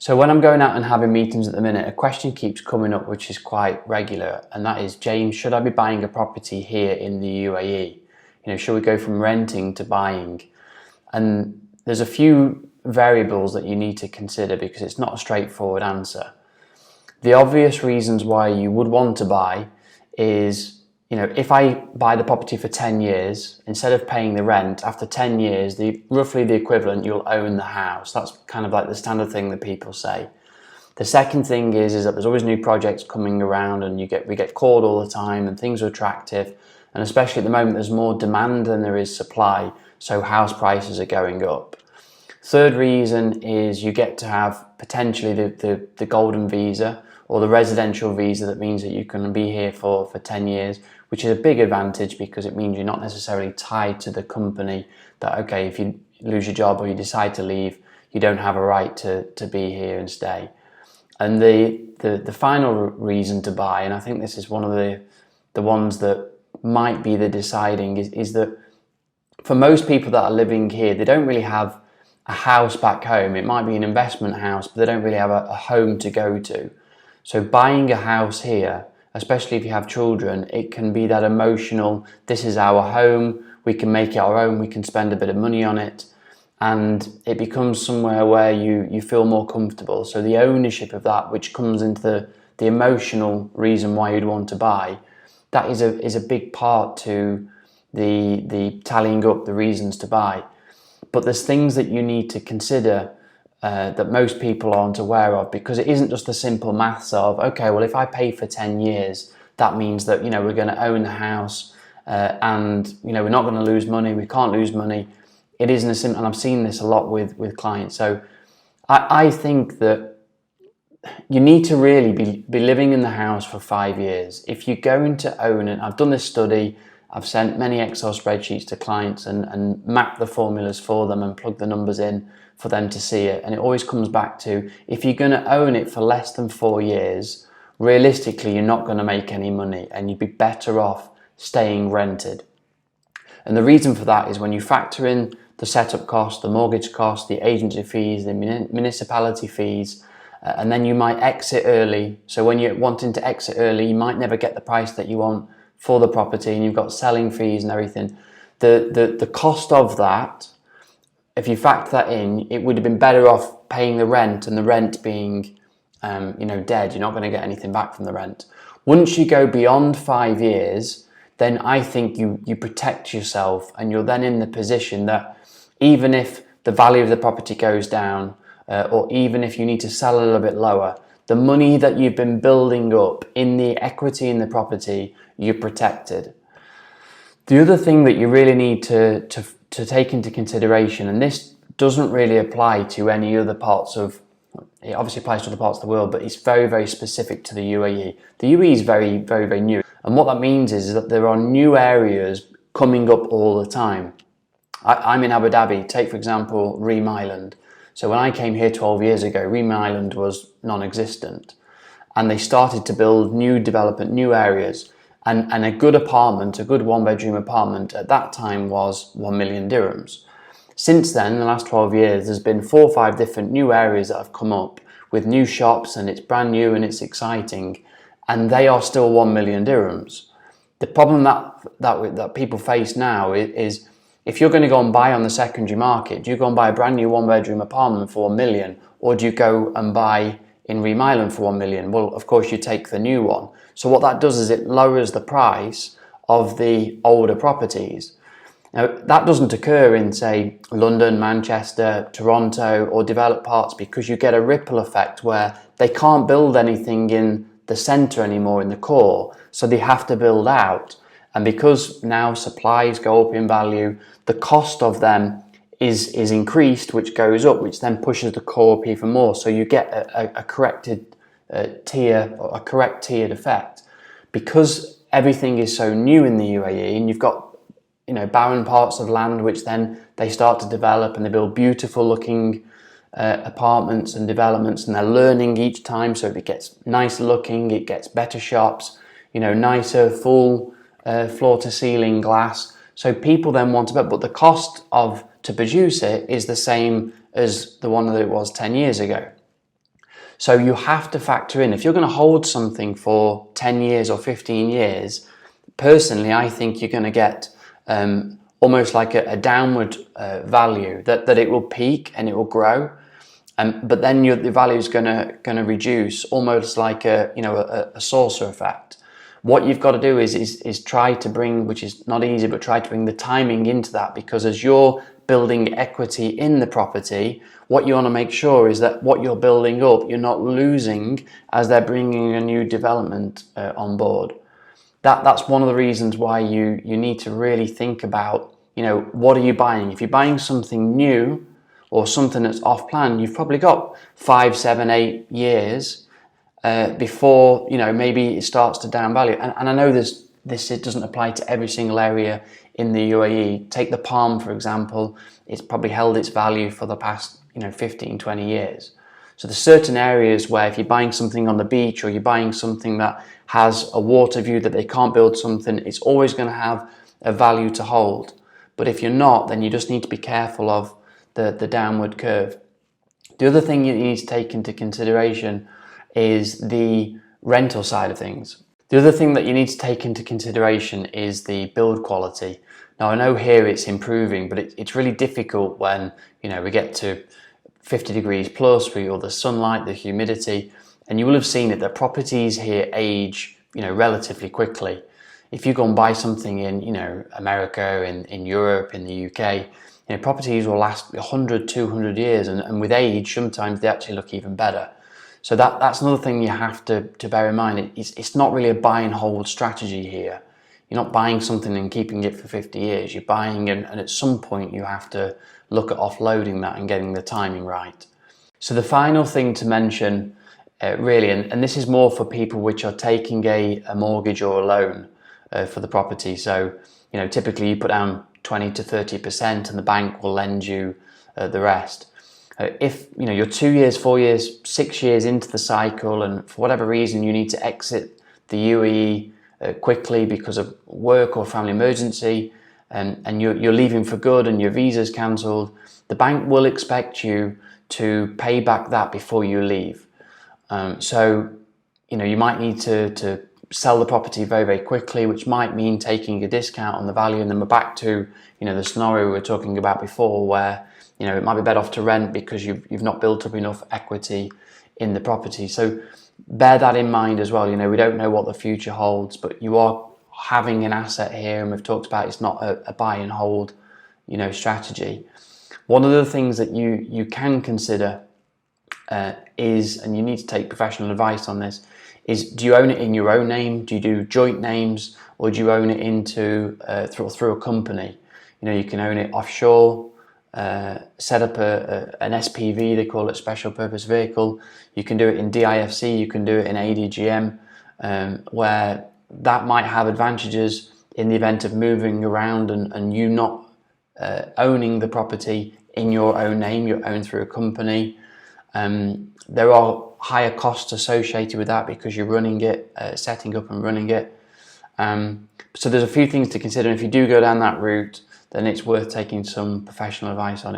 So when I'm going out and having meetings at the minute, a question keeps coming up which is quite regular, and that is, James, should I be buying a property here in the UAE? Should we go from renting to buying? And there's a few variables that you need to consider because it's not a straightforward answer. The obvious reasons why you would want to buy is, if I buy the property for 10 years, instead of paying the rent, after 10 years, roughly the equivalent, you'll own the house. That's kind of like the standard thing that people say. The second thing is that there's always new projects coming around and we get called all the time and things are attractive. And especially at the moment, there's more demand than there is supply. So house prices are going up. Third reason is you get to have potentially the golden visa or the residential visa. That means that you can be here for 10 years, which is a big advantage because it means you're not necessarily tied to the company that, okay, if you lose your job or you decide to leave, you don't have a right to be here and stay. And the final reason to buy, and I think this is one of the ones that might be the deciding, is that for most people that are living here, they don't really have a house back home. It might be an investment house, but they don't really have a home to go to. So buying a house here, especially if you have children, it can be that emotional, this is our home, we can make it our own, we can spend a bit of money on it, and it becomes somewhere where you feel more comfortable. So the ownership of that, which comes into the emotional reason why you'd want to buy, that is a big part to the tallying up the reasons to buy. But there's things that you need to consider that most people aren't aware of, because it isn't just the simple maths of, okay, well, if I pay for 10 years, that means that, we're going to own the house and, we're not going to lose money. We can't lose money. It isn't as simple, and I've seen this a lot with clients. So I think that you need to really be living in the house for 5 years. If you're going to own it, I've done this study, I've sent many Excel spreadsheets to clients and mapped the formulas for them and plugged the numbers in for them to see it. And it always comes back to, if you're going to own it for less than 4 years, realistically, you're not going to make any money and you'd be better off staying rented. And the reason for that is when you factor in the setup cost, the mortgage cost, the agency fees, the municipality fees, and then you might exit early. So when you're wanting to exit early, you might never get the price that you want for the property, and you've got selling fees and everything. The cost of that, if you factor that in, it would have been better off paying the rent, and the rent being dead. You're not going to get anything back from the rent. Once you go beyond 5 years, then I think you protect yourself, and you're then in the position that even if the value of the property goes down, or even if you need to sell a little bit lower, the money that you've been building up in the equity in the property, you're protected. The other thing that you really need to take into consideration, and this doesn't really apply to any other parts of, it obviously applies to other parts of the world, but it's very, very specific to the UAE. The UAE is very, very, very new. And what that means is that there are new areas coming up all the time. I'm in Abu Dhabi. Take, for example, Reem Island. So when I came here 12 years ago, Reem Island was non-existent. And they started to build new development, new areas. And a good apartment, a good one-bedroom apartment at that time was 1 million dirhams. Since then, in the last 12 years, there's been 4 or 5 different new areas that have come up with new shops, and it's brand new and it's exciting. And they are still 1 million dirhams. The problem that people face now is if you're going to go and buy on the secondary market, do you go and buy a brand new one-bedroom apartment for 1 million, or do you go and buy in Reem Island for 1 million? Well, of course, you take the new one. So what that does is it lowers the price of the older properties. Now, that doesn't occur in, say, London, Manchester, Toronto, or developed parts, because you get a ripple effect where they can't build anything in the centre anymore, in the core, so they have to build out. And because now supplies go up in value, the cost of them is increased, which goes up, which then pushes the core up even more. So you get a corrected tier, or a correct tiered effect. Because everything is so new in the UAE, and you've got barren parts of land which then they start to develop, and they build beautiful looking apartments and developments, and they're learning each time. So it gets nicer looking, it gets better shops, nicer full floor to ceiling glass. So people then want to buy, but the cost to produce it is the same as the one that it was 10 years ago. So you have to factor in, if you're going to hold something for 10 years or 15 years, personally, I think you're going to get almost like a downward value, that it will peak and it will grow. But then the value is going to reduce, almost like a saucer effect. What you've got to do is try to bring, which is not easy, but try to bring the timing into that, because as you're building equity in the property, what you want to make sure is that what you're building up, you're not losing as they're bringing a new development on board. That's one of the reasons why you need to really think about, what are you buying? If you're buying something new or something that's off plan, you've probably got 5, 7, 8 years before maybe it starts to downvalue. And I know it doesn't apply to every single area in the UAE. Take the Palm, for example. It's probably held its value for the past 15, 20 years. So there's certain areas where if you're buying something on the beach, or you're buying something that has a water view that they can't build something, it's always going to have a value to hold. But if you're not, then you just need to be careful of the downward curve. The other thing you need to take into consideration is the rental side of things. The other thing that you need to take into consideration is the build quality. Now, I know here it's improving, but it's really difficult when we get to 50 degrees plus, with all the sunlight, the humidity, and you will have seen it that properties here age relatively quickly. If you go and buy something in America, in Europe, in the UK, properties will last 100, 200 years, and with age sometimes they actually look even better. So that's another thing you have to bear in mind. It's not really a buy and hold strategy here. You're not buying something and keeping it for 50 years. You're buying and at some point you have to look at offloading that and getting the timing right. So the final thing to mention really, and this is more for people which are taking a mortgage or a loan for the property. So typically you put down 20 to 30% and the bank will lend you the rest. If you're 2 years, 4 years, 6 years into the cycle, and for whatever reason you need to exit the UAE quickly because of work or family emergency, and you're leaving for good and your visa's cancelled, the bank will expect you to pay back that before you leave. So you might need to sell the property very, very quickly, which might mean taking a discount on the value, and then we're back to the scenario we were talking about before, where it might be better off to rent because you've not built up enough equity in the property. So bear that in mind as well. We don't know what the future holds, but you are having an asset here, and we've talked about it's not a buy and hold strategy. One of the things that you can consider is, and you need to take professional advice on this, is do you own it in your own name? Do you do joint names, or do you own it into through a company? You can own it offshore, set up an SPV, they call it special purpose vehicle. You can do it in DIFC, you can do it in ADGM, where that might have advantages in the event of moving around and you not owning the property in your own name. You're owned through a company. There are higher costs associated with that because you're running it, setting up and running it. So there's a few things to consider. If you do go down that route, then it's worth taking some professional advice on